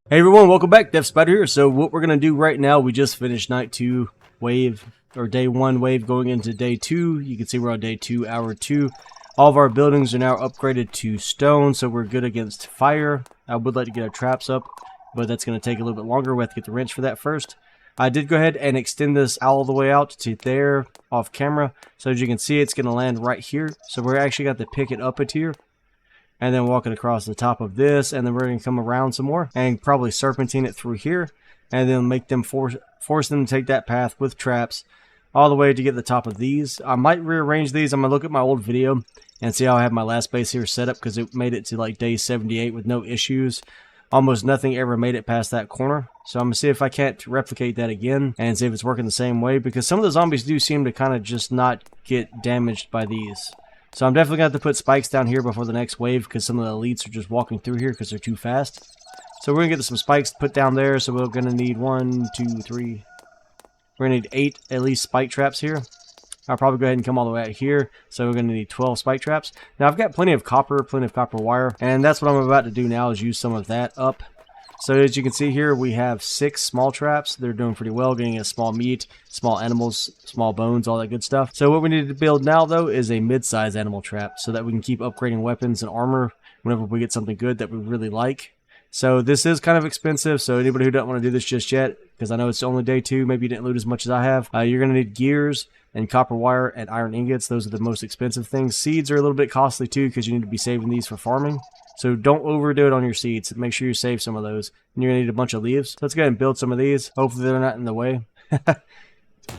Hey everyone, welcome back. Def Spider here. So what we're going to do right now, we just finished night 2 wave, or day 1 wave going into day 2. You can see we're on day 2, hour 2. All of our buildings are now upgraded to stone, so we're good against fire. I would like to get our traps up, but that's going to take a little bit longer. We have to get the wrench for that first. I did go ahead and extend this all the way out to there off camera. So as you can see, it's going to land right here. So we're actually got to pick it up a tier. And then walking across the top of this, and then we're going to come around some more and probably serpentine it through here, and then make them force them to take that path with traps all the way to get the top of these. I might rearrange these. I'm going to look at my old video and see how I have my last base here set up, because it made it to like day 78 with no issues. Almost nothing ever made it past that corner. So I'm going to see if I can't replicate that again and see if it's working the same way, because some of the zombies do seem to kind of just not get damaged by these. So I'm definitely going to have to put spikes down here before the next wave, because some of the elites are just walking through here because they're too fast. So we're going to get some spikes put down there. So we're going to need 1, 2, 3. We're going to need 8 at least spike traps here. I'll probably go ahead and come all the way out here. So we're going to need 12 spike traps. Now I've got plenty of copper wire. And that's what I'm about to do now, is use some of that up. So as you can see here, we have 6 small traps. They're doing pretty well, getting us small meat, small animals, small bones, all that good stuff. So what we need to build now, though, is a mid-size animal trap, so that we can keep upgrading weapons and armor whenever we get something good that we really like. So this is kind of expensive, so anybody who doesn't want to do this just yet, because I know it's only day 2, maybe you didn't loot as much as I have, you're going to need gears and copper wire and iron ingots. Those are the most expensive things. Seeds are a little bit costly too, because you need to be saving these for farming. So don't overdo it on your seeds. Make sure you save some of those. And you're going to need a bunch of leaves. So let's go ahead and build some of these. Hopefully they're not in the way. But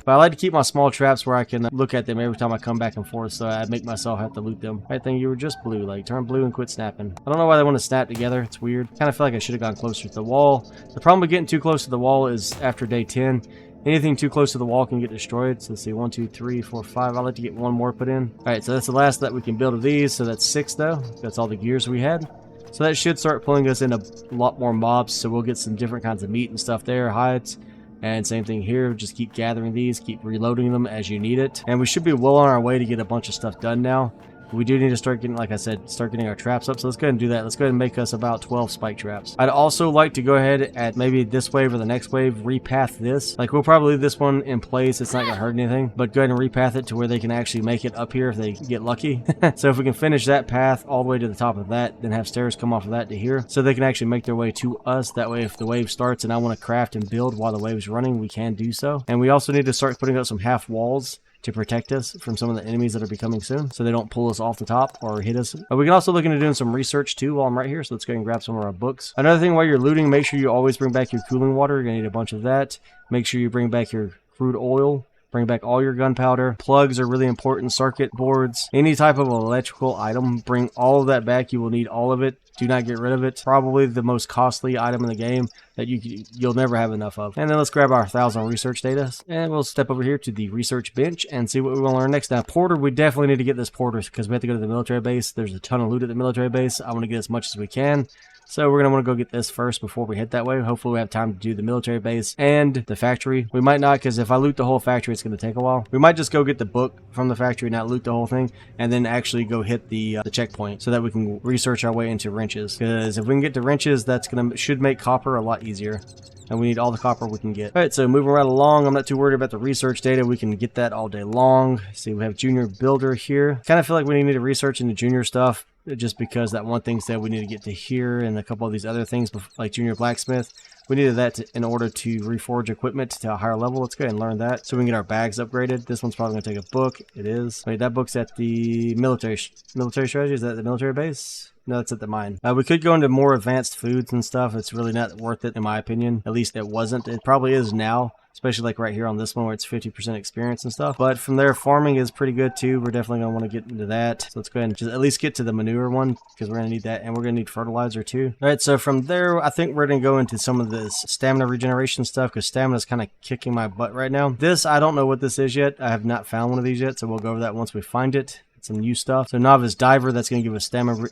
I like to keep my small traps where I can look at them every time I come back and forth, so I make myself have to loot them. I think you were just blue. Like, turn blue and quit snapping. I don't know why they want to snap together. It's weird. Kind of feel like I should have gone closer to the wall. The problem with getting too close to the wall is after day 10, anything too close to the wall can get destroyed. So let's see, 1, 2, 3, 4, 5. I'd like to get one more put in. Alright, so that's the last that we can build of these. So that's 6 though. That's all the gears we had. So that should start pulling us in a lot more mobs. So we'll get some different kinds of meat and stuff there, hides. And same thing here, just keep gathering these, keep reloading them as you need it. And we should be well on our way to get a bunch of stuff done now. We do need to start getting, like I said, start getting our traps up. So let's go ahead and do that. Let's go ahead and make us about 12 spike traps. I'd also like to go ahead at maybe this wave or the next wave, repath this. Like, we'll probably leave this one in place. It's not going to hurt anything. But go ahead and repath it to where they can actually make it up here if they get lucky. So if we can finish that path all the way to the top of that, then have stairs come off of that to here, so they can actually make their way to us. That way, if the wave starts and I want to craft and build while the wave's running, we can do so. And we also need to start putting up some half walls to protect us from some of the enemies that are becoming soon, so they don't pull us off the top or hit us. We can also look into doing some research too while I'm right here, so let's go and grab some of our books. Another thing, while you're looting, make sure you always bring back your cooling water. You're gonna need a bunch of that. Make sure you bring back your crude oil. Bring back all your gunpowder. Plugs are really important. Circuit boards. Any type of electrical item. Bring all of that back. You will need all of it. Do not get rid of it. Probably the most costly item in the game that you'll never have enough of. And then let's grab our 1,000 research data. And we'll step over here to the research bench and see what we want to learn next. Now, Porter, we definitely need to get this Porter, because we have to go to the military base. There's a ton of loot at the military base. I want to get as much as we can. So we're going to want to go get this first before we hit that way. Hopefully we have time to do the military base and the factory. We might not, because if I loot the whole factory, it's going to take a while. We might just go get the book from the factory, not loot the whole thing, and then actually go hit the checkpoint, so that we can research our way into wrenches. Because if we can get to wrenches, that's should make copper a lot easier. And we need all the copper we can get. Alright, so moving right along, I'm not too worried about the research data. We can get that all day long. See, we have Junior Builder here. Kind of feel like we need to research into Junior stuff, just because that one thing said we need to get to here, and a couple of these other things, like Junior Blacksmith. We needed that in order to reforge equipment to a higher level. Let's go ahead and learn that, so we can get our bags upgraded. This one's probably going to take a book. It is. Wait, that book's at the military strategy. Is that the military base? No, that's at the mine. We could go into more advanced foods and stuff. It's really not worth it, in my opinion. At least it wasn't. It probably is now, especially like right here on this one where it's 50% experience and stuff. But from there, farming is pretty good too. We're definitely going to want to get into that. So let's go ahead and just at least get to the manure one, because we're going to need that, and we're going to need fertilizer too. All right, so from there, I think we're going to go into some of this stamina regeneration stuff, because stamina is kind of kicking my butt right now. This, I don't know what this is yet. I have not found one of these yet, so we'll go over that once we find it. some new stuff. So Novice Diver, that's going to give us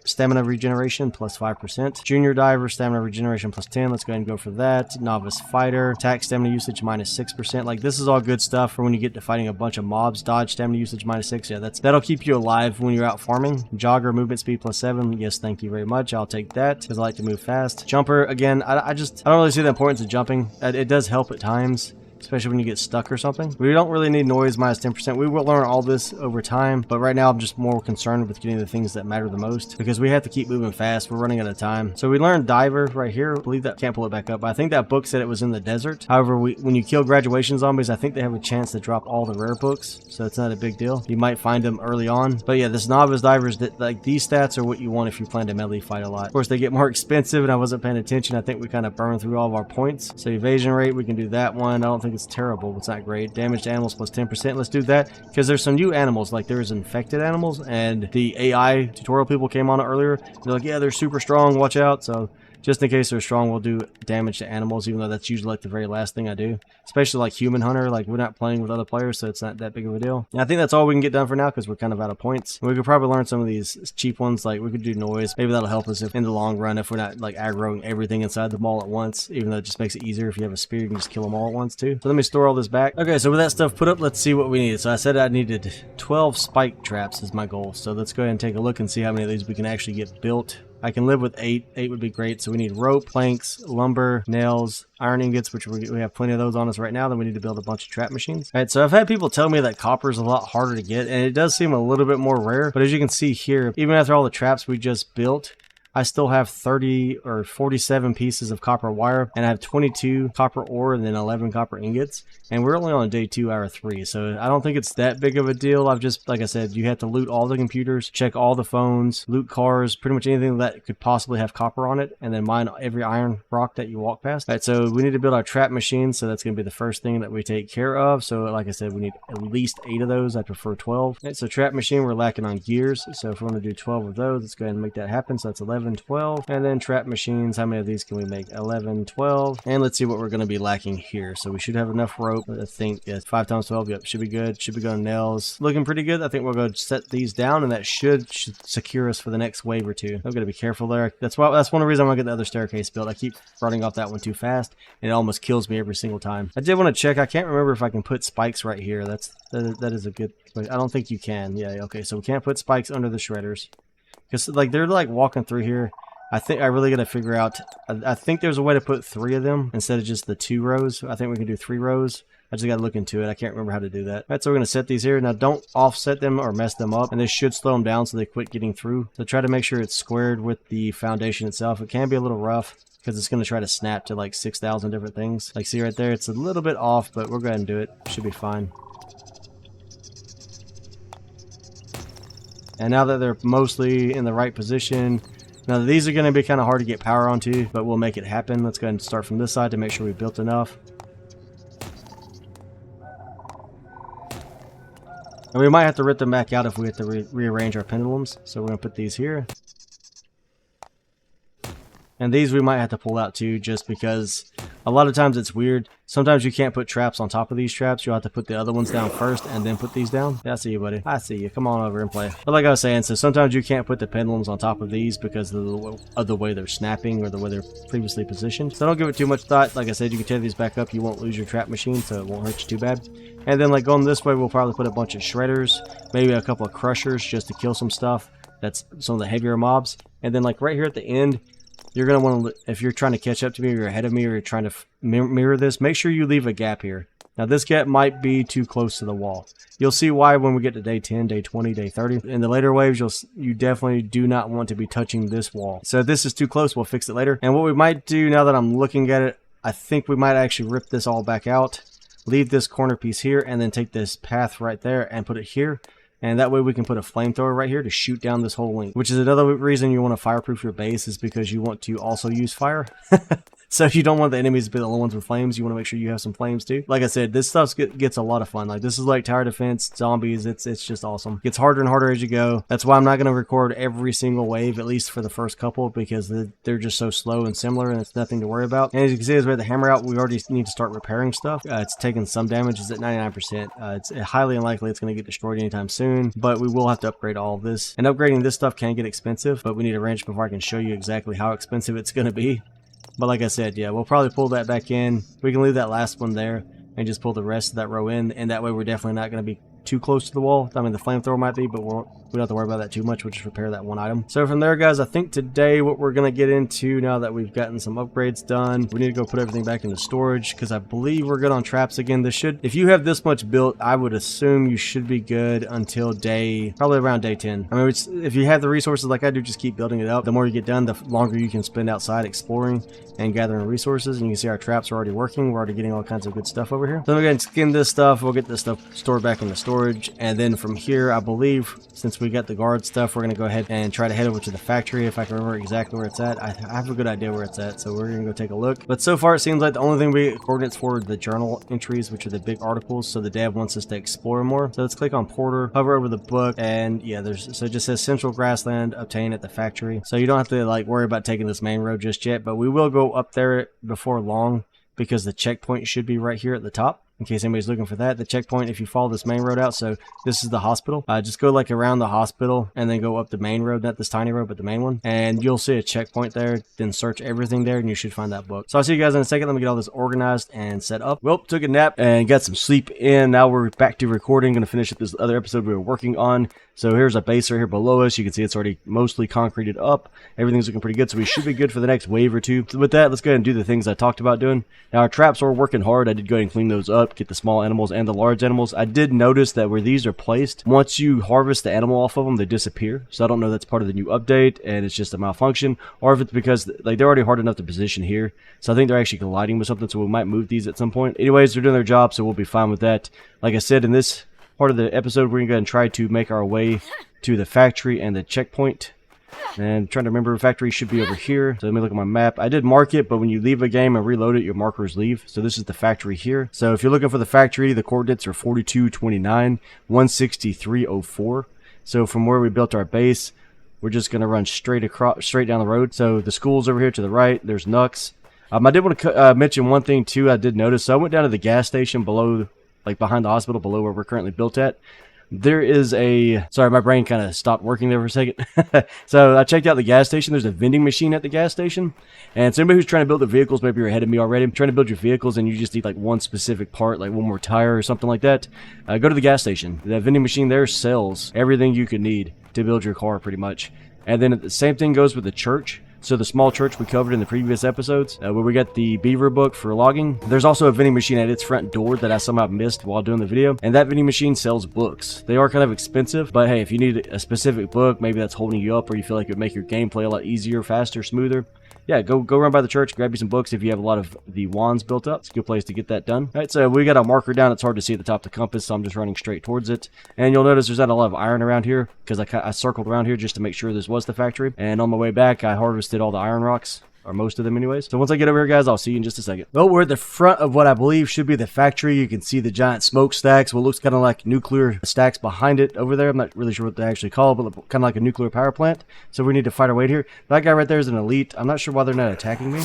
stamina regeneration plus 5%. Junior Diver, stamina regeneration plus 10. Let's go ahead and go for that. Novice Fighter, attack stamina usage minus 6%. Like, this is all good stuff for when you get to fighting a bunch of mobs. Dodge stamina usage minus 6. Yeah, that'll keep you alive when you're out farming. Jogger, movement speed plus 7. Yes, thank you very much. I'll take that because I like to move fast. Jumper, again, I don't really see the importance of jumping. It does help at times, especially when you get stuck or something. We don't really need noise minus 10%. We will learn all this over time, but right now I'm just more concerned with getting the things that matter the most because we have to keep moving fast. We're running out of time. So we learned Diver right here. I believe that can't pull it back up, but I think that book said it was in the desert. However, when you kill graduation zombies, I think they have a chance to drop all the rare books, so it's not a big deal. You might find them early on, but yeah, this Novice Divers, like, these stats are what you want if you plan to melee fight a lot. Of course, they get more expensive, and I wasn't paying attention. I think we kind of burned through all of our points. So evasion rate, we can do that one. I don't think it's terrible. It's not great. Damage to animals plus 10%. Let's do that because there's some new animals. Like, there's infected animals, and the AI tutorial people came on it earlier. They're like, yeah, they're super strong. Watch out. So just in case they're strong, we'll do damage to animals, even though that's usually like the very last thing I do. Especially like Human Hunter, like we're not playing with other players, so it's not that big of a deal. And I think that's all we can get done for now because we're kind of out of points. We could probably learn some of these cheap ones, like we could do noise. Maybe that'll help us in the long run if we're not like aggroing everything inside the mall at once, even though it just makes it easier. If you have a spear, you can just kill them all at once too. So let me store all this back. Okay, so with that stuff put up, let's see what we needed. So I said I needed 12 spike traps is my goal. So let's go ahead and take a look and see how many of these we can actually get built. I can live with 8. 8 would be great. So we need rope, planks, lumber, nails, iron ingots, which we have plenty of those on us right now. Then we need to build a bunch of trap machines. All right, so I've had people tell me that copper is a lot harder to get, and it does seem a little bit more rare. But as you can see here, even after all the traps we just built, I still have 30 or 47 pieces of copper wire, and I have 22 copper ore and then 11 copper ingots. And we're only on day 2, hour 3, so I don't think it's that big of a deal. I've just, like I said, you have to loot all the computers, check all the phones, loot cars, pretty much anything that could possibly have copper on it, and then mine every iron rock that you walk past. All right, so we need to build our trap machine, so that's going to be the first thing that we take care of. So like I said, we need at least 8 of those. I prefer 12. All right, so trap machine, we're lacking on gears, so if we want to do 12 of those, let's go ahead and make that happen. So that's 11, 12, and then trap machines, how many of these can we make? 11, 12, and let's see what we're going to be lacking here. So we should have enough rope. I think, yeah, 5 times 12, yep, should be good. Should be going nails. Looking pretty good. I think we'll go set these down, and that should secure us for the next wave or two. I'm going to be careful there. That's one of the reasons I'm going to get the other staircase built. I keep running off that one too fast, and it almost kills me every single time. I did want to check. I can't remember if I can put spikes right here. That is a good, but I don't think you can. Yeah, okay, so we can't put spikes under the shredders because like they're like walking through here. I think I really got to figure out, I think there's a way to put 3 of them instead of just the 2 rows. I think we can do 3 rows. I just got to look into it. I can't remember how to do that. All right, so we're going to set these here. Now, don't offset them or mess them up, and this should slow them down so they quit getting through. So try to make sure it's squared with the foundation itself. It can be a little rough because it's going to try to snap to like 6,000 different things. Like, see right there, it's a little bit off, but we'll go ahead and do it. Should be fine. And now that they're mostly in the right position, now these are going to be kind of hard to get power onto, but we'll make it happen. Let's go ahead and start from this side to make sure we built enough. And we might have to rip them back out if we have to rearrange our pendulums. So we're going to put these here. And these we might have to pull out too, just because a lot of times it's weird. Sometimes you can't put traps on top of these traps. You'll have to put the other ones down first and then put these down. Yeah, I see you, buddy. I see you. Come on over and play. But like I was saying, so sometimes you can't put the pendulums on top of these because of the way they're snapping or the way they're previously positioned. So don't give it too much thought. Like I said, you can tear these back up. You won't lose your trap machine, so it won't hurt you too bad. And then like going this way, we'll probably put a bunch of shredders, maybe a couple of crushers just to kill some stuff. That's some of the heavier mobs. And then like right here at the end, you're going to want to, if you're trying to catch up to me or you're ahead of me or you're trying to mirror this, make sure you leave a gap here. Now this gap might be too close to the wall. You'll see why when we get to day 10, day 20, day 30. In the later waves, you definitely do not want to be touching this wall. So if this is too close, we'll fix it later. And what we might do now that I'm looking at it, I think we might actually rip this all back out, leave this corner piece here, and then take this path right there and put it here. And that way we can put a flamethrower right here to shoot down this whole link. Which is another reason you want to fireproof your base, is because you want to also use fire. So you don't want the enemies to be the only ones with flames. You want to make sure you have some flames too. Like I said, this stuff gets a lot of fun. Like this is like tower defense, zombies. It's just awesome. Gets harder and harder as you go. That's why I'm not going to record every single wave, at least for the first couple, because they're just so slow and similar, and it's nothing to worry about. And as you can see, as we have the hammer out, we already need to start repairing stuff. It's taking some damage. It's at 99%. It's highly unlikely it's going to get destroyed anytime soon, but we will have to upgrade all of this. And upgrading this stuff can get expensive, but we need a wrench before I can show you exactly how expensive it's going to be. But like I said, yeah, we'll probably pull that back in. We can leave that last one there and just pull the rest of that row in, and that way we're definitely not going to be too close to the wall. I mean, the flamethrower might be, but we don't have to worry about that too much. We'll just repair that one item. So from there, guys, I think today what we're going to get into, now that we've gotten some upgrades done, we need to go put everything back into storage, because I believe we're good on traps again. This should, if you have this much built, I would assume you should be good until probably around day 10. I mean, if you have the resources like I do, just keep building it up. The more you get done, the longer you can spend outside exploring and gathering resources. And you can see our traps are already working. We're already getting all kinds of good stuff over here. So we're going to skin this stuff. We'll get this stuff stored back in the storage. And then from here, I believe, since we got the guard stuff, we're going to go ahead and try to head over to the factory, if I can remember exactly where it's at. I have a good idea where it's at, so we're going to go take a look. But so far, it seems like the only thing we get coordinates for are the journal entries, which are the big articles, so the dev wants us to explore more. So let's click on Porter, hover over the book, and yeah, so it just says Central Grassland, obtain at the factory. So you don't have to like worry about taking this main road just yet, but we will go up there before long, because the checkpoint should be right here at the top. In case anybody's looking for that, the checkpoint, if you follow this main road out, so this is the hospital, just go like around the hospital and then go up the main road, not this tiny road, but the main one, and you'll see a checkpoint there. Then search everything there and you should find that book. So I'll see you guys in a second. Let me get all this organized and set up. Well, took a nap and got some sleep in. Now we're back to recording. Gonna finish up this other episode we were working on. So here's a base right here below us. You can see it's already mostly concreted up. Everything's looking pretty good, so we should be good for the next wave or two. So with that, let's go ahead and do the things I talked about doing. Now our traps are working hard. I did go ahead and clean those up, get the small animals and the large animals. I did notice that where these are placed, once you harvest the animal off of them, they disappear. So I don't know if that's part of the new update and it's just a malfunction, or if it's because like they're already hard enough to position here. So I think they're actually colliding with something, so we might move these at some point. Anyways, they're doing their job, so we'll be fine with that. Like I said, in this part of the episode, we're going to go ahead and try to make our way to the factory and the checkpoint. And trying to remember, the factory should be over here. So let me look at my map. I did mark it, but when you leave a game and reload it, your markers leave. So this is the factory here. So if you're looking for the factory, the coordinates are 4229, 16304. So from where we built our base, we're just going to run straight down the road. So the school's over here to the right. There's Nux. I did want to mention one thing too. I did notice. So I went down to the gas station below, like behind the hospital, below where we're currently built at. There is sorry, my brain kind of stopped working there for a second. So I checked out the gas station. There's a vending machine at the gas station. And so anybody who's trying to build their vehicles, maybe you're ahead of me already, I'm trying to build your vehicles and you just need like one specific part, like one more tire or something like that, go to the gas station. That vending machine there sells everything you could need to build your car pretty much. And then the same thing goes with the church. So the small church we covered in the previous episodes, where we got the beaver book for logging. There's also a vending machine at its front door that I somehow missed while doing the video. And that vending machine sells books. They are kind of expensive, but hey, if you need a specific book, maybe that's holding you up, or you feel like it would make your gameplay a lot easier, faster, smoother, yeah, go run by the church, grab you some books if you have a lot of the wands built up. It's a good place to get that done. All right, so we got a marker down. It's hard to see at the top of the compass, so I'm just running straight towards it. And you'll notice there's not a lot of iron around here, because I circled around here just to make sure this was the factory. And on my way back, I harvested all the iron rocks, or most of them anyways. So once I get over here, guys, I'll see you in just a second. Well, we're at the front of what I believe should be the factory. You can see the giant smokestacks, what looks kind of like nuclear stacks behind it over there. I'm not really sure what they actually call it, but kind of like a nuclear power plant. So we need to fight our way here. That guy right there is an elite. I'm not sure why they're not attacking me.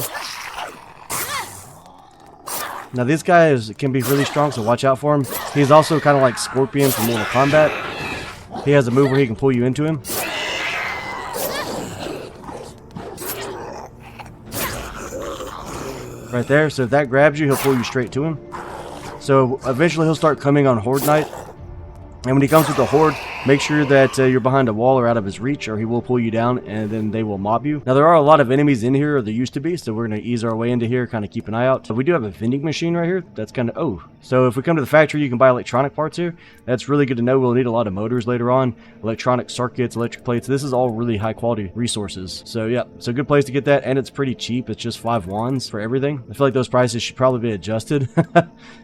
Now this guy can be really strong, so watch out for him. He's also kind of like Scorpion from Mortal Kombat. He has a move where he can pull you into him. Right there, so if that grabs you, he'll pull you straight to him. So eventually he'll start coming on Horde Night. And when he comes with the Horde, make sure that you're behind a wall or out of his reach, or he will pull you down and then they will mob you. Now there are a lot of enemies in here, or there used to be, so we're going to ease our way into here, kind of keep an eye out. So we do have a vending machine right here. That's kind of, so if we come to the factory, you can buy electronic parts here. That's really good to know. We'll need a lot of motors later on, electronic circuits, electric plates. This is all really high quality resources. So yeah, so good place to get that, and it's pretty cheap. It's just 5 wands for everything. I feel like those prices should probably be adjusted.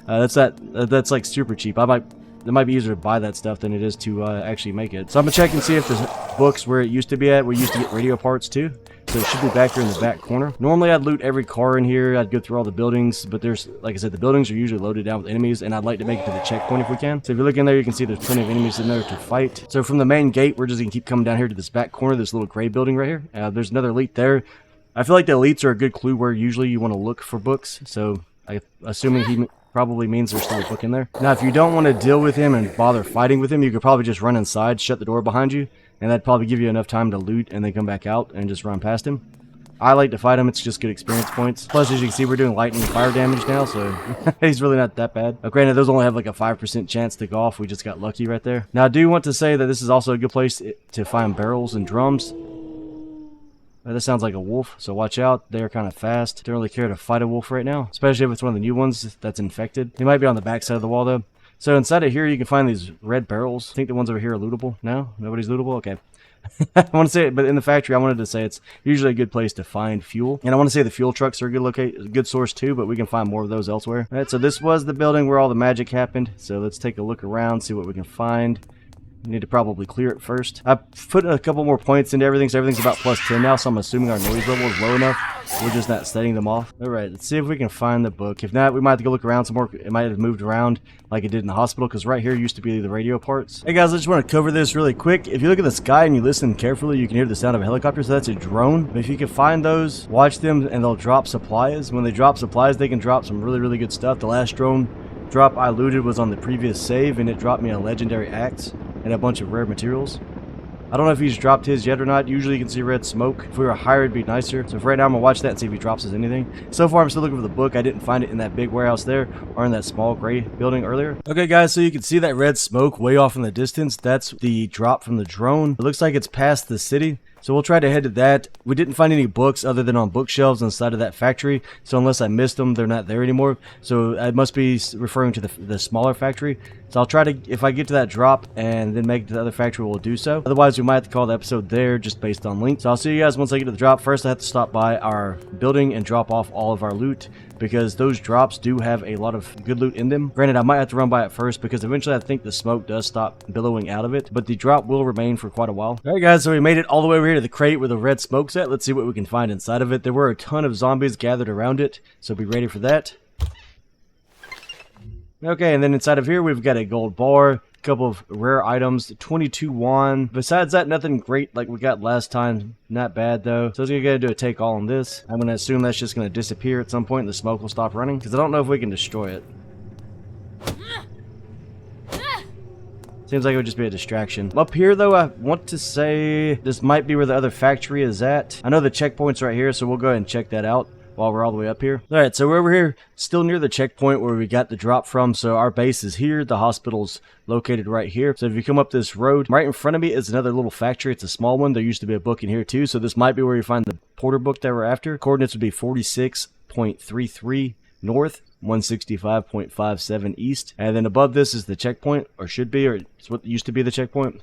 That's like super cheap. I might it might be easier to buy that stuff than it is to actually make it. So I'm gonna check and see if there's books where it used to be at. We used to get radio parts too. So it should be back here in the back corner. Normally I'd loot every car in here. I'd go through all the buildings, but there's, like I said, the buildings are usually loaded down with enemies, and I'd like to make it to the checkpoint if we can. So if you look in there, you can see there's plenty of enemies in there to fight. So from the main gate, we're just gonna keep coming down here to this back corner, this little gray building right here. There's another elite there. I feel like the elites are a good clue where usually you want to look for books. So assuming he probably means there's still a book in there. Now, if you don't want to deal with him and bother fighting with him, you could probably just run inside, shut the door behind you, and that'd probably give you enough time to loot and then come back out and just run past him. I like to fight him. It's just good experience points. Plus, as you can see, we're doing lightning and fire damage now, so he's really not that bad. Granted, those only have like a 5% chance to go off. We just got lucky right there. Now, I do want to say that this is also a good place to find barrels and drums. That sounds like a wolf, so watch out. They're kind of fast. Don't really care to fight a wolf right now, especially if it's one of the new ones that's infected. He might be on the back side of the wall, though. So inside of here, you can find these red barrels. I think the ones over here are lootable. No? Nobody's lootable? Okay. I want to say it, but in the factory, I wanted to say it's usually a good place to find fuel. And I want to say the fuel trucks are a good source too, but we can find more of those elsewhere. All right, so this was the building where all the magic happened. So let's take a look around, see what we can find. We need to probably clear it first. I put a couple more points into everything, so everything's about plus 10 now, so I'm assuming our noise level is low enough. We're just not setting them off. Alright, let's see if we can find the book. If not, we might have to go look around some more. It might have moved around like it did in the hospital, because right here used to be the radio parts. Hey guys, I just want to cover this really quick. If you look at the sky and you listen carefully, you can hear the sound of a helicopter, so that's a drone. But if you can find those, watch them, and they'll drop supplies. When they drop supplies, they can drop some really, really good stuff. The last drone drop I looted was on the previous save, and it dropped me a legendary axe and a bunch of rare materials. I don't know if he's dropped his yet or not. Usually you can see red smoke. If we were higher, it'd be nicer. So for right now, I'm going to watch that and see if he drops us anything. So far, I'm still looking for the book. I didn't find it in that big warehouse there or in that small gray building earlier. Okay, guys, so you can see that red smoke way off in the distance. That's the drop from the drone. It looks like it's past the city. So we'll try to head to that. We didn't find any books other than on bookshelves inside of that factory. So unless I missed them, they're not there anymore. So I must be referring to the smaller factory. So I'll try to, if I get to that drop and then make it to the other factory, we'll do so. Otherwise, we might have to call the episode there just based on length. So I'll see you guys once I get to the drop. First, I have to stop by our building and drop off all of our loot, because those drops do have a lot of good loot in them. Granted, I might have to run by it first, because eventually I think the smoke does stop billowing out of it, but the drop will remain for quite a while. Alright guys, so we made it all the way over here to the crate where the red smoke's at. Let's see what we can find inside of it. There were a ton of zombies gathered around it, so be ready for that. Okay, and then inside of here we've got a gold bar, a couple of rare items, 22 won. Besides that, nothing great like we got last time. Not bad though. So I was going to do a take all on this. I'm going to assume that's just going to disappear at some point and the smoke will stop running, because I don't know if we can destroy it. Seems like it would just be a distraction. Up here though, I want to say this might be where the other factory is at. I know the checkpoint's right here, so we'll go ahead and check that out while we're all the way up here. Alright, so we're over here, still near the checkpoint where we got the drop from. So our base is here, the hospital's located right here. So if you come up this road, right in front of me is another little factory. It's a small one. There used to be a book in here too, so this might be where you find the Porter book that we're after. Coordinates would be 46.33 north, 165.57 east, and then above this is the checkpoint, or should be, or it's what used to be the checkpoint.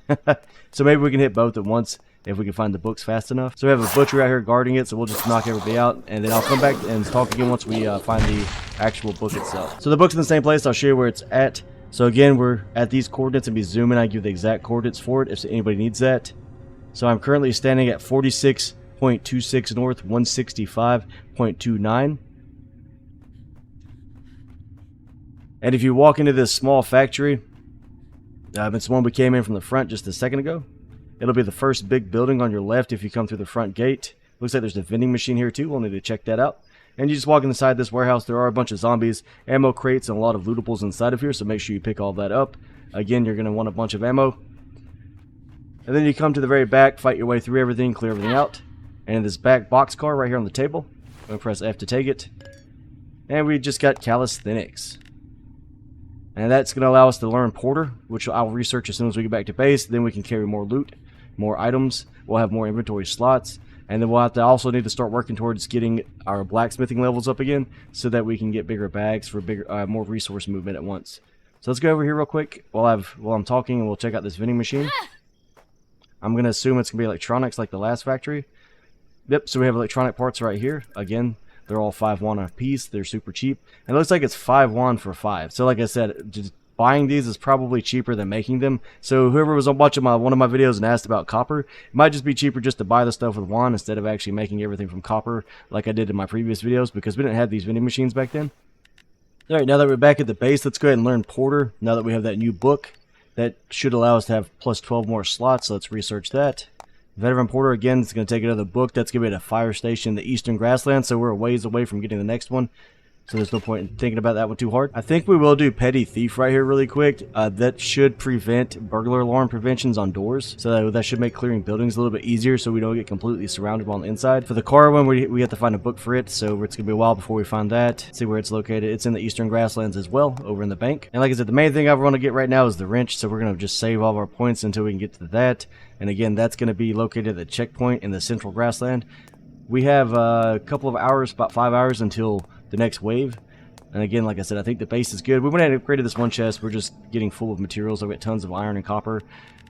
So maybe we can hit both at once if we can find the books fast enough. So we have a butcher out here guarding it, so we'll just knock everybody out, and then I'll come back and talk again once we find the actual book itself. So the book's in the same place. I'll show you where it's at. So again, we're at these coordinates, and be zooming. I give the exact coordinates for it if anybody needs that. So I'm currently standing at 46.26 north, 165.29. And if you walk into this small factory, it's the one we came in from the front just a second ago. It'll be the first big building on your left if you come through the front gate. Looks like there's a vending machine here too. We'll need to check that out. And you just walk inside this warehouse. There are a bunch of zombies, ammo crates, and a lot of lootables inside of here, so make sure you pick all that up. Again, you're going to want a bunch of ammo. And then you come to the very back, fight your way through everything, clear everything out. And in this back boxcar right here on the table, I'm going to press F to take it. And we just got calisthenics. And that's going to allow us to learn Porter, which I'll research as soon as we get back to base. Then we can carry more loot, more items. We'll have more inventory slots. And then we'll have to also need to start working towards getting our blacksmithing levels up again, so that we can get bigger bags for more resource movement at once. So let's go over here real quick while I'm talking, and we'll check out this vending machine. I'm going to assume it's going to be electronics like the last factory. Yep, so we have electronic parts right here. Again, they're all 5 won a piece. They're super cheap. And it looks like it's 5 won for 5. So like I said, just buying these is probably cheaper than making them. So whoever was watching one of my videos and asked about copper, it might just be cheaper just to buy the stuff with wand instead of actually making everything from copper like I did in my previous videos, because we didn't have these vending machines back then. Alright, now that we're back at the base, let's go ahead and learn Porter. Now that we have that new book, that should allow us to have plus 12 more slots, so let's research that. Veteran Porter, again, it's going to take another book. That's going to be at a fire station in the Eastern Grasslands, so we're a ways away from getting the next one. So there's no point in thinking about that one too hard. I think we will do Petty Thief right here really quick. That should prevent burglar alarm preventions on doors. So that should make clearing buildings a little bit easier so we don't get completely surrounded on the inside. For the car one, we have to find a book for it. So it's going to be a while before we find that. See where it's located. It's in the Eastern Grasslands as well, over in the bank. And like I said, the main thing I want to get right now is the wrench. So we're going to just save all of our points until we can get to that. And again, that's going to be located at the checkpoint in the Central Grassland. We have a couple of hours, about 5 hours until the next wave. And again, like I said, I think the base is good. We went ahead and upgraded this one chest. We're just getting full of materials. I've got tons of iron and copper.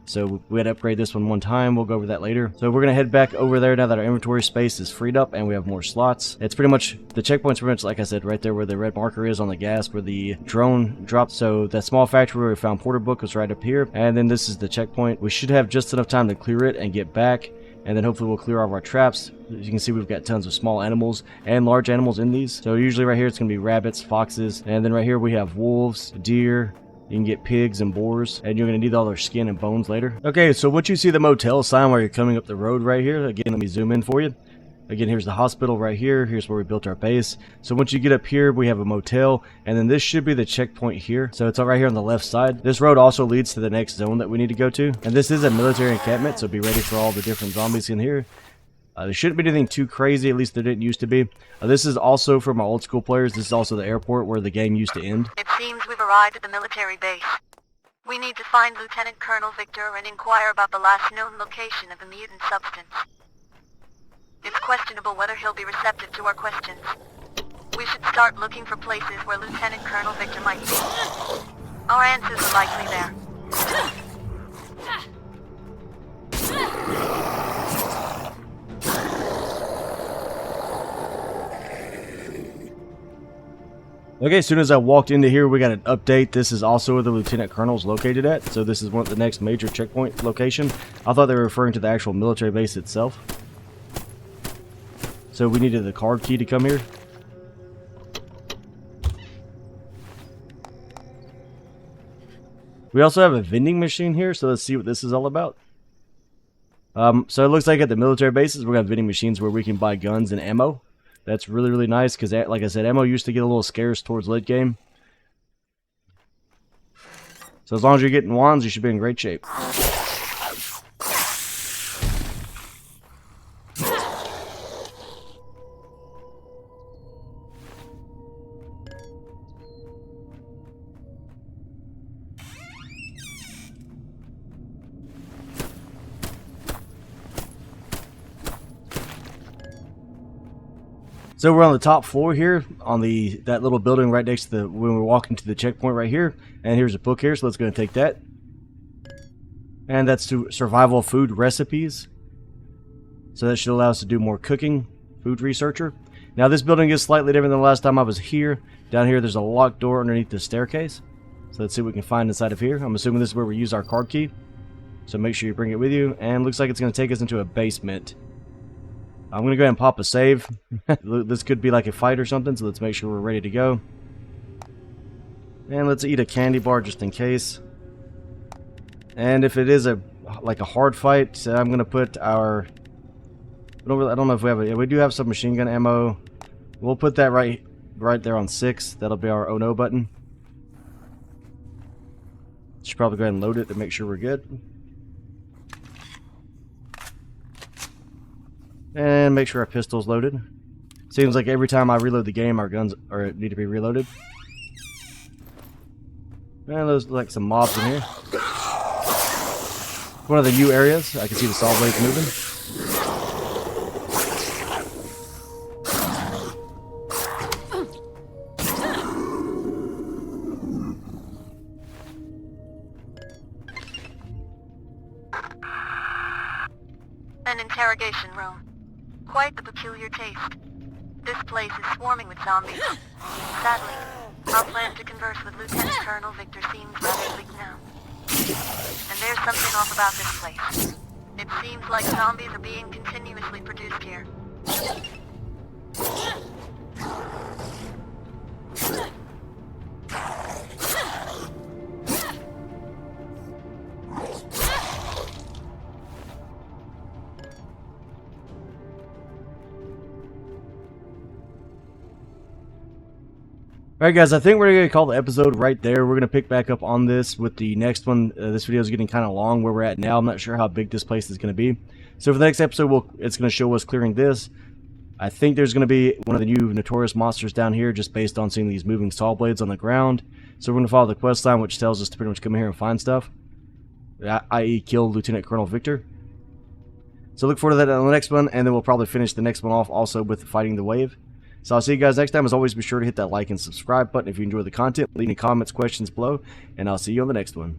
So we had to upgrade this one time. We'll go over that later. So we're going to head back over there now that our inventory space is freed up and we have more slots. It's pretty much, the checkpoint's pretty much, like I said, right there where the red marker is on the gas where the drone dropped. So that small factory where we found Porter book was right up here. And then this is the checkpoint. We should have just enough time to clear it and get back. And then hopefully we'll clear all of our traps. As you can see, we've got tons of small animals and large animals in these. So usually right here it's going to be rabbits, foxes, and then right here we have wolves, deer. You can get pigs and boars, and you're going to need all their skin and bones later. Okay, so once you see the motel sign while you're coming up the road right here, again, let me zoom in for you. Again, here's the hospital right here. Here's where we built our base. So once you get up here, we have a motel, and then this should be the checkpoint here. So it's all right here on the left side. This road also leads to the next zone that we need to go to. And this is a military encampment, so be ready for all the different zombies in here. There shouldn't be anything too crazy, at least there didn't used to be. This is also for my old school players. This is also the airport where the game used to end. It seems we've arrived at the military base. We need to find Lieutenant Colonel Victor and inquire about the last known location of the mutant substance. It's questionable whether he'll be receptive to our questions. We should start looking for places where Lieutenant Colonel Victor might be. Our answers are likely there. Okay, as soon as I walked into here, we got an update. This is also where the Lieutenant Colonel's located at. So this is one of the next major checkpoint location. I thought they were referring to the actual military base itself. So we needed the card key to come here. We also have a vending machine here, so let's see what this is all about. So it looks like at the military bases, we're going to have vending machines where we can buy guns and ammo. That's really, really nice because, like I said, ammo used to get a little scarce towards late game. So as long as you're getting wands, you should be in great shape. So we're on the top floor here, on that little building right next to the, when we're walking to the checkpoint right here. And here's a book here, so let's go and take that. And that's to survival food recipes. So that should allow us to do more cooking, food researcher. Now this building is slightly different than the last time I was here. Down here there's a locked door underneath the staircase. So let's see what we can find inside of here. I'm assuming this is where we use our card key. So make sure you bring it with you. And looks like it's going to take us into a basement. I'm going to go ahead and pop a save. This could be like a fight or something, so let's make sure we're ready to go. And let's eat a candy bar just in case. And if it is like a hard fight, I'm going to put our... I don't know if we have we do have some machine gun ammo. We'll put that right there on 6. That'll be our oh no button. Should probably go ahead and load it to make sure we're good. And make sure our pistol's loaded. Seems like every time I reload the game, our guns need to be reloaded. And there's like some mobs in here. One of the new areas. I can see the saw blades moving. An interrogation room. Quite the peculiar taste. This place is swarming with zombies. Sadly, Our plan to converse with Lieutenant Colonel Victor seems rather bleak now. And there's something off about this place. It seems like zombies are being continuously produced here. Alright guys, I think we're going to call the episode right there. We're going to pick back up on this with the next one. This video is getting kind of long where we're at now. I'm not sure how big this place is going to be. So for the next episode, it's going to show us clearing this. I think there's going to be one of the new notorious monsters down here just based on seeing these moving saw blades on the ground. So we're going to follow the quest line, which tells us to pretty much come here and find stuff. I.e. kill Lieutenant Colonel Victor. So look forward to that on the next one, and then we'll probably finish the next one off also with fighting the wave. So I'll see you guys next time. As always, be sure to hit that like and subscribe button if you enjoy the content. Leave any comments, questions below, and I'll see you on the next one.